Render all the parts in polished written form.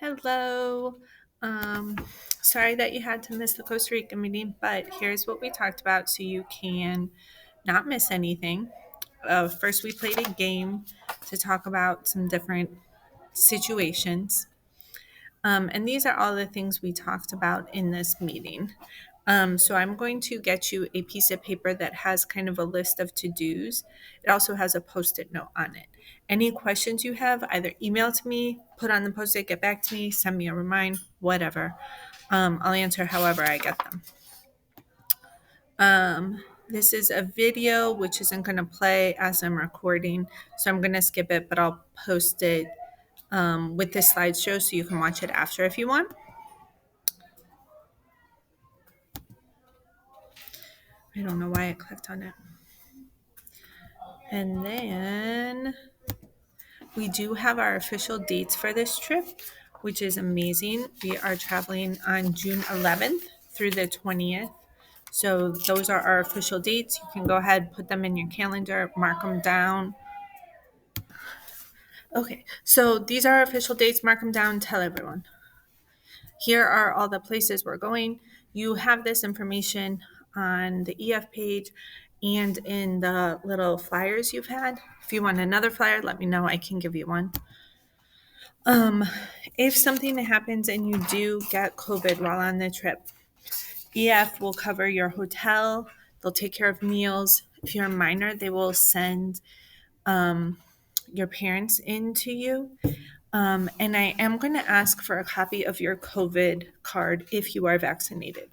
Hello. Um, Sorry that you had to miss the Costa Rica meeting, but here's what we talked about so you can not miss anything. First, we played a game to talk about some different situations. And these are all the things we talked about in this meeting. So I'm going to get you a piece of paper that has kind of a list of to-dos. It also has a post-it note on it. Any questions you have, either email to me, put on the post-it, get back to me, send me a remind, whatever. I'll answer however I get them. This is a video which isn't going to play as I'm recording, so I'm going to skip it, but I'll post it with this slideshow so you can watch it after if you want. I don't know why I clicked on it. And then we do have our official dates for this trip, which is amazing. We are traveling on June 11th through the 20th. So those are our official dates. You can go ahead, put them in your calendar, mark them down. Okay, so these are our official dates. Mark them down, tell everyone. Here are all the places we're going. You have this information on the EF page and in the little flyers you've had. If you want another flyer, let me know. I can give you one. If something happens and you do get COVID while on the trip, EF will cover your hotel. They'll take care of meals. If you're a minor, they will send your parents in to you. And I am going to ask for a copy of your COVID card if you are vaccinated.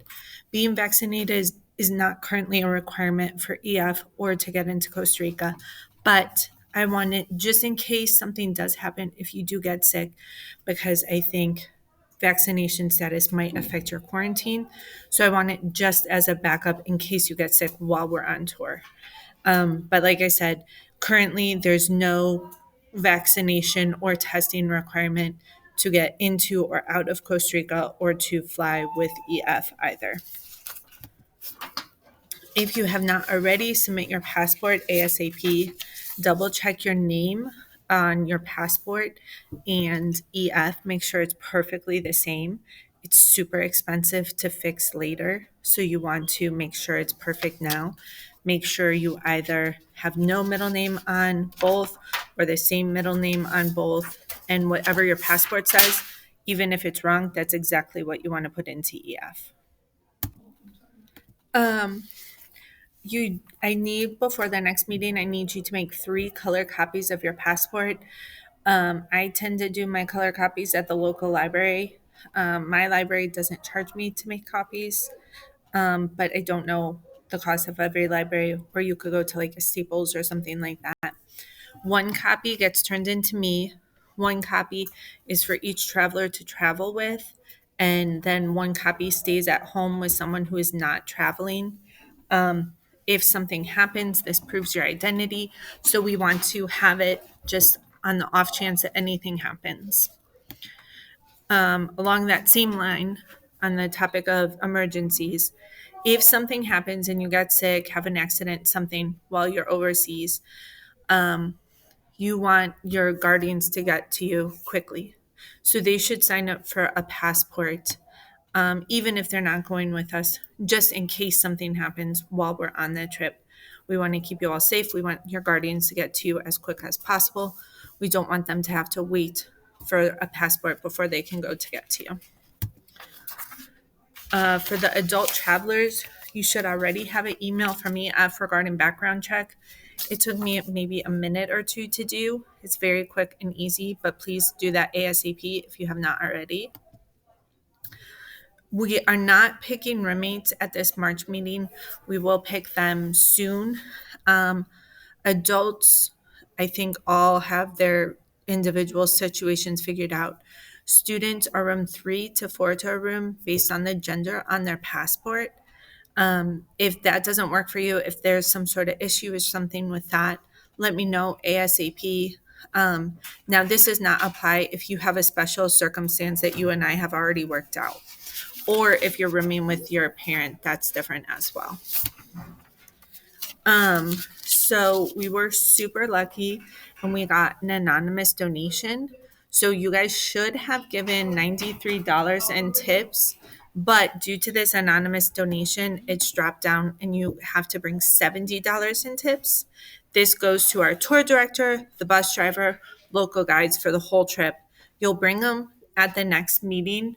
Being vaccinated is not currently a requirement for EF or to get into Costa Rica, but I want it just in case something does happen if you do get sick, because I think vaccination status might affect your quarantine. So I want it just as a backup in case you get sick while we're on tour. But like I said, currently there's no vaccination or testing requirement to get into or out of Costa Rica or to fly with EF either. If you have not already, submit your passport ASAP. Double check your name on your passport and EF. Make sure it's perfectly the same. It's super expensive to fix later, so you want to make sure it's perfect now. Make sure you either have no middle name on both or the same middle name on both. And whatever your passport says, even if it's wrong, that's exactly what you want to put into EF. Um, I need before the next meeting, I need you to make 3 color copies of your passport. I tend to do my color copies at the local library. My library doesn't charge me to make copies, but I don't know the cost of every library, or you could go to like a Staples or something like that. 1 copy gets turned into me. 1 copy is for each traveler to travel with, and then 1 copy stays at home with someone who is not traveling. If something happens, this proves your identity. So we want to have it just on the off chance that anything happens. Along that same line, on the topic of emergencies, if something happens and you get sick, have an accident, something while you're overseas, you want your guardians to get to you quickly. So they should sign up for a passport, even if they're not going with us, just in case something happens while we're on the trip. We want to keep you all safe. We want your guardians to get to you as quick as possible. We don't want them to have to wait for a passport before they can go to get to you. For the adult travelers, you should already have an email from me regarding background check. It took me maybe a minute or 2 to do. It's very quick and easy, but please do that ASAP if you have not already. We are not picking roommates at this March meeting. We will pick them soon. Adults, I think, all have their individual situations figured out. Students are room 3 to 4 to a room based on the gender on their passport. If that doesn't work for you, if there's some sort of issue or something with that, let me know ASAP. Now, this does not apply if you have a special circumstance that you and I have already worked out, or if you're rooming with your parent, that's different as well. So we were super lucky and we got an anonymous donation. So you guys should have given $93 in tips, but due to this anonymous donation, it's dropped down and you have to bring $70 in tips. This goes to our tour director, the bus driver, local guides for the whole trip. You'll bring them at the next meeting,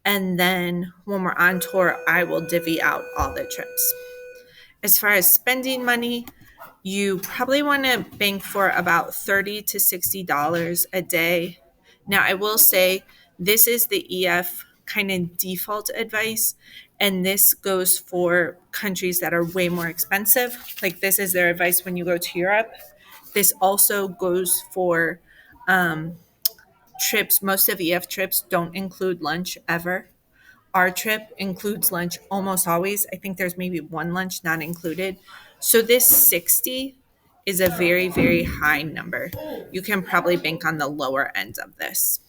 and then when we're on tour, I will divvy out all the trips. As far as spending money, you probably want to bank for about $30 to $60 a day. Now, I will say this is the EF kind of default advice, and this goes for countries that are way more expensive. Like, this is their advice when you go to Europe. This also goes for trips. Most of EF trips don't include lunch ever. Our trip includes lunch almost always. I think there's maybe one lunch not included. So this 60 is a very, very high number. You can probably bank on the lower end of this.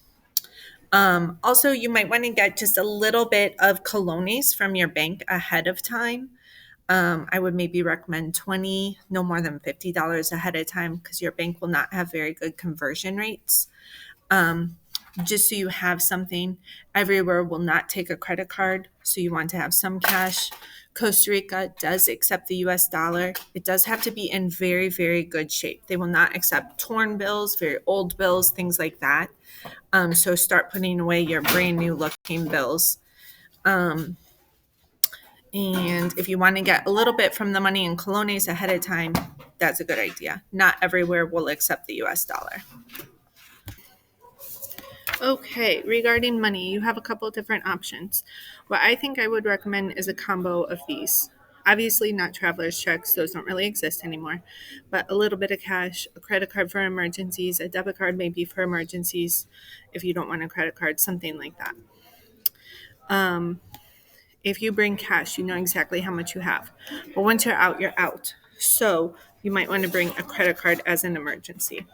Also, you might want to get just a little bit of colones from your bank ahead of time. I would maybe recommend 20, no more than $50 ahead of time, because your bank will not have very good conversion rates. Um, just so you have something. Everywhere will not take a credit card, so you want to have some cash. Costa Rica does accept the US dollar. It does have to be in very, very good shape. They will not accept torn bills, very old bills, things like that. So start putting away your brand new looking bills. Um, and if you want to get a little bit from the money in colones ahead of time, that's a good idea. Not everywhere will accept the US dollar. Okay, regarding money, you have a couple different options. What I think I would recommend is a combo of these. Obviously, not traveler's checks, those don't really exist anymore, but a little bit of cash, a credit card for emergencies, a debit card maybe for emergencies if you don't want a credit card, something like that. If you bring cash, you know exactly how much you have. But once you're out, you're out. So you might want to bring a credit card as an emergency.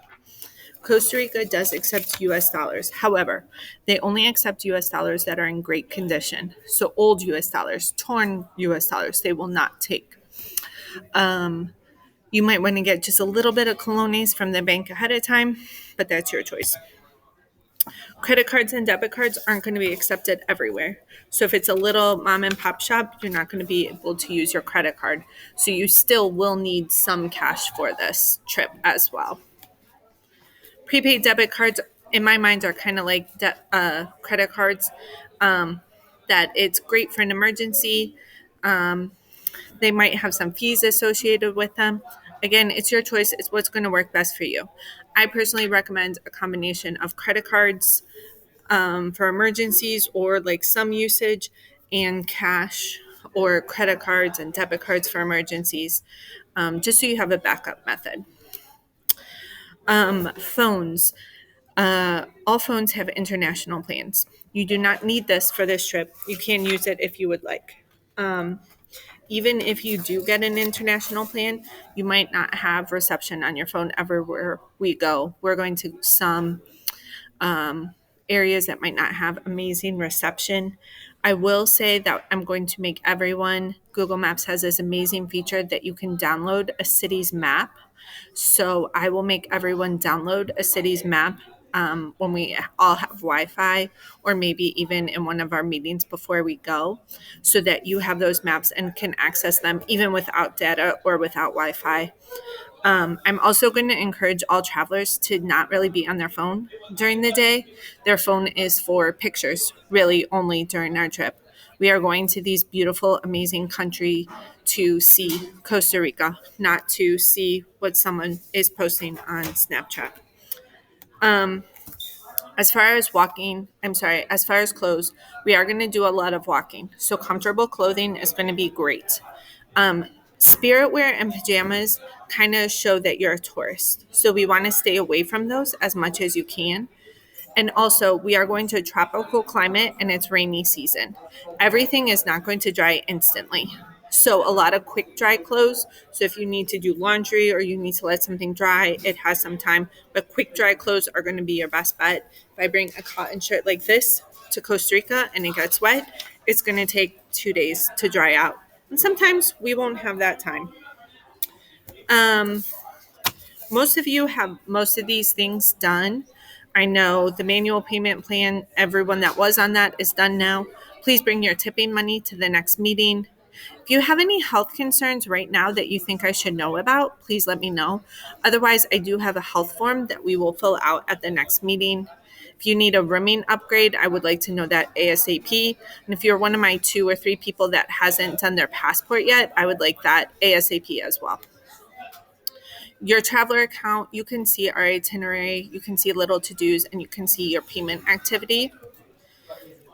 Costa Rica does accept US dollars. However, they only accept US dollars that are in great condition. So old US dollars, torn US dollars, they will not take. You might want to get just a little bit of colones from the bank ahead of time, but that's your choice. Credit cards and debit cards aren't going to be accepted everywhere. So if it's a little mom and pop shop, you're not going to be able to use your credit card. So you still will need some cash for this trip as well. Prepaid debit cards, in my mind, are kind of like credit cards. That it's great for an emergency. They might have some fees associated with them. Again, it's your choice. It's what's going to work best for you. I personally recommend a combination of credit cards for emergencies or like some usage, and cash or credit cards and debit cards for emergencies, just so you have a backup method. Phones. All phones have international plans. You do not need this for this trip. You can use it if you would like. Even if you do get an international plan, you might not have reception on your phone everywhere we go. We're going to some areas that might not have amazing reception. I will say that I'm going to make everyone, Google Maps has this amazing feature that you can download a city's map. So I will make everyone download a city's map when we all have Wi-Fi, or maybe even in one of our meetings before we go, so that you have those maps and can access them even without data or without Wi-Fi. I'm also going to encourage all travelers to not really be on their phone during the day. Their phone is for pictures, really only during our trip. We are going to these beautiful, amazing country to see Costa Rica, not to see what someone is posting on Snapchat. As far as clothes, we are going to do a lot of walking. So comfortable clothing is going to be great. Spirit wear and pajamas kind of show that you're a tourist. So we want to stay away from those as much as you can. And also, we are going to a tropical climate and it's rainy season. Everything is not going to dry instantly. So a lot of quick dry clothes. So if you need to do laundry or you need to let something dry, it has some time. But quick dry clothes are going to be your best bet. If I bring a cotton shirt like this to Costa Rica and it gets wet, it's going to take 2 days to dry out. And sometimes we won't have that time. Most of you have most of these things done. I know the manual payment plan, everyone that was on that is done now. Please bring your tipping money to the next meeting. If you have any health concerns right now that you think I should know about, please let me know. Otherwise, I do have a health form that we will fill out at the next meeting. If you need a rooming upgrade, I would like to know that ASAP. And if you're one of my 2 or 3 people that hasn't done their passport yet, I would like that ASAP as well. Your traveler account, you can see our itinerary, you can see little to-dos, and you can see your payment activity.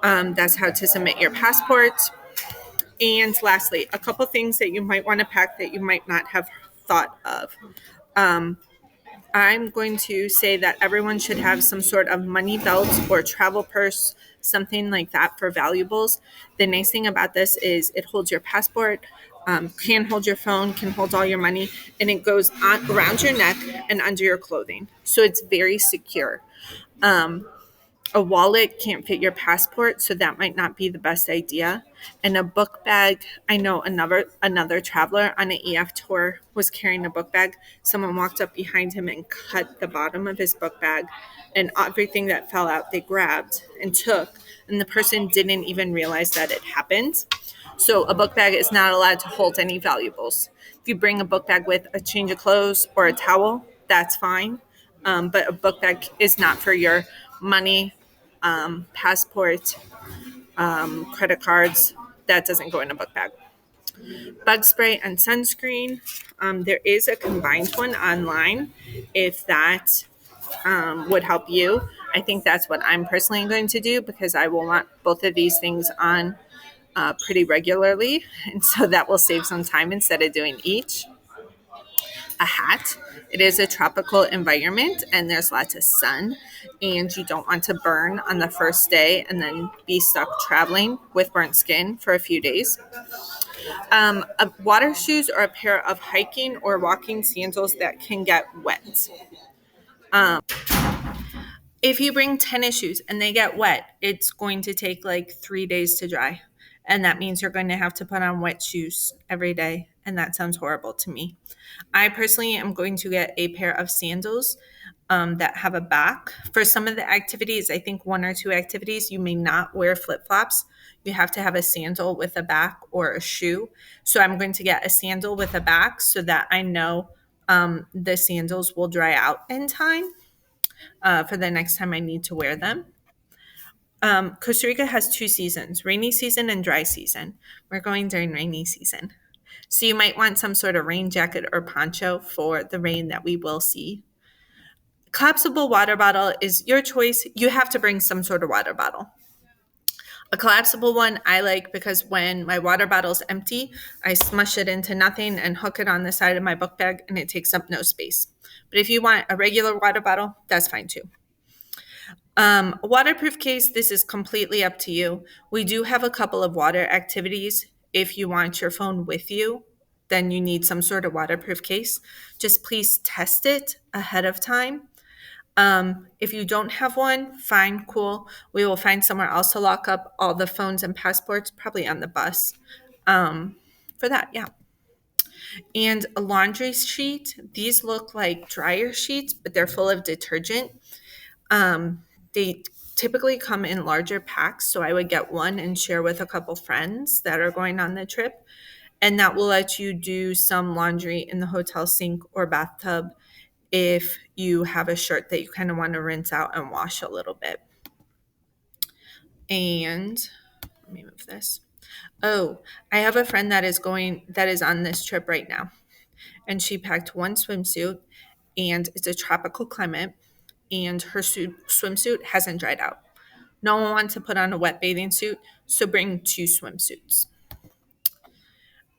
That's how to submit your passport. And lastly, a couple things that you might want to pack that you might not have thought of. I'm going to say that everyone should have some sort of money belt or travel purse, something like that for valuables. The nice thing about this is it holds your passport, can hold your phone, can hold all your money, and it goes on around your neck and under your clothing. So it's very secure. A wallet can't fit your passport, so that might not be the best idea. And a book bag, I know another traveler on an EF tour was carrying a book bag. Someone walked up behind him and cut the bottom of his book bag, and everything that fell out they grabbed and took, and the person didn't even realize that it happened. So a book bag is not allowed to hold any valuables. If you bring a book bag with a change of clothes or a towel, that's fine. But a book bag is not for your money, passport, credit cards. That doesn't go in a book bag. Bug spray and sunscreen. There is a combined one online if that would help you. I think that's what I'm personally going to do because I will want both of these things on pretty regularly. And so that will save some time instead of doing each. A hat. It is a tropical environment and there's lots of sun, and you don't want to burn on the first day and then be stuck traveling with burnt skin for a few days. Water shoes or a pair of hiking or walking sandals that can get wet. If you bring tennis shoes and they get wet, it's going to take like 3 days to dry. And that means you're going to have to put on wet shoes every day. And that sounds horrible to me. I personally am going to get a pair of sandals that have a back. For some of the activities, I think 1 or 2 activities, you may not wear flip flops. You have to have a sandal with a back or a shoe. So I'm going to get a sandal with a back so that I know the sandals will dry out in time for the next time I need to wear them. Costa Rica has 2 seasons, rainy season and dry season. We're going during rainy season. So you might want some sort of rain jacket or poncho for the rain that we will see. Collapsible water bottle is your choice. You have to bring some sort of water bottle. A collapsible one I like because when my water bottle's empty, I smush it into nothing and hook it on the side of my book bag and it takes up no space. But if you want a regular water bottle, that's fine too. A waterproof case, this is completely up to you. We do have a couple of water activities. If you want your phone with you, then you need some sort of waterproof case. Just please test it ahead of time. If you don't have one, fine, cool. We will find somewhere else to lock up all the phones and passports, probably on the bus. For that, yeah. And a laundry sheet. These look like dryer sheets, but they're full of detergent. They typically come in larger packs, so I would get one and share with a couple friends that are going on the trip. And that will let you do some laundry in the hotel sink or bathtub if you have a shirt that you kind of want to rinse out and wash a little bit. And let me move this. Oh, I have a friend that is on this trip right now. And she packed one swimsuit, and it's a tropical climate, and her swimsuit hasn't dried out. No one wants to put on a wet bathing suit, so bring 2 swimsuits.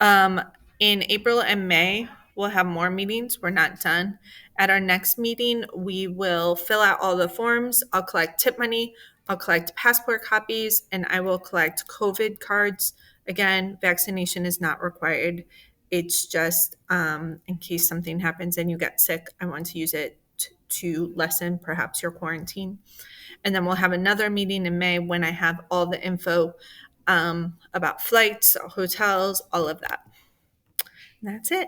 In April and May, we'll have more meetings. We're not done. At our next meeting, we will fill out all the forms. I'll collect tip money. I'll collect passport copies, and I will collect COVID cards. Again, vaccination is not required. It's just in case something happens and you get sick, I want to use it to lessen perhaps your quarantine. And then we'll have another meeting in May when I have all the info about flights, hotels, all of that. And that's it.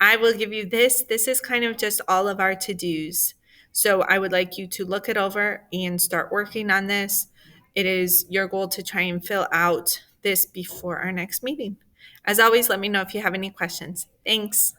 I will give you this. This is kind of just all of our to-dos. So I would like you to look it over and start working on this. It is your goal to try and fill out this before our next meeting. As always, let me know if you have any questions. Thanks.